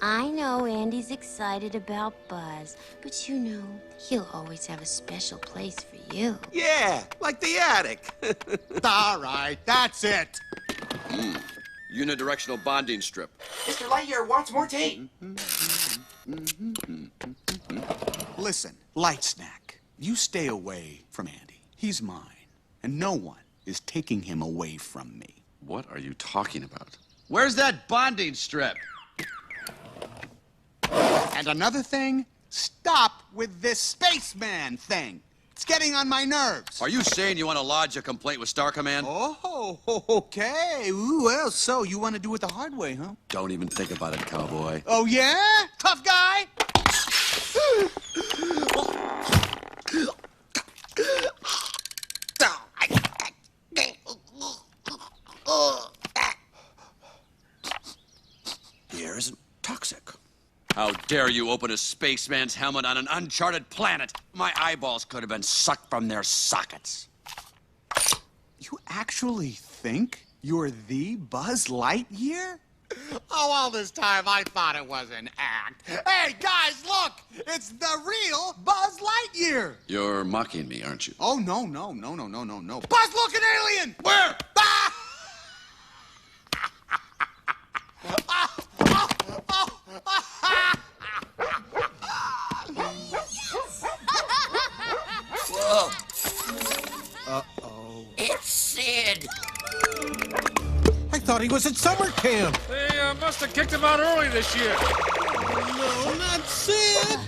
I know Andy's excited about Buzz, but you know, he'll always have a special place for you. Yeah, like the attic. All right, that's it. Unidirectional bonding strip. Mr. Lightyear wants more tea. Listen, Light Snack, you stay away from Andy. He's mine, and no one is taking him away from me. What are you talking about? Where's that bonding strip? And another thing, stop with this spaceman thing. It's getting on my nerves. Are you saying you want to lodge a complaint with Star Command? Oh, okay. Ooh, well, so you want to do it the hard way, huh? Don't even think about it, cowboy. Oh, yeah? Tough guy? The air isn't toxic. How dare you open a spaceman's helmet on an uncharted planet? My eyeballs could have been sucked from their sockets. You actually think you're the Buzz Lightyear? Oh, all this time I thought it was an act. Hey, guys, look! It's the real Buzz Lightyear! You're mocking me, aren't you? Oh, no. Buzz, look, an alien! Where? Ah! Whoa. Uh-oh. It's Sid. I thought he was at summer camp. They must have kicked him out early this year. No, not Sid.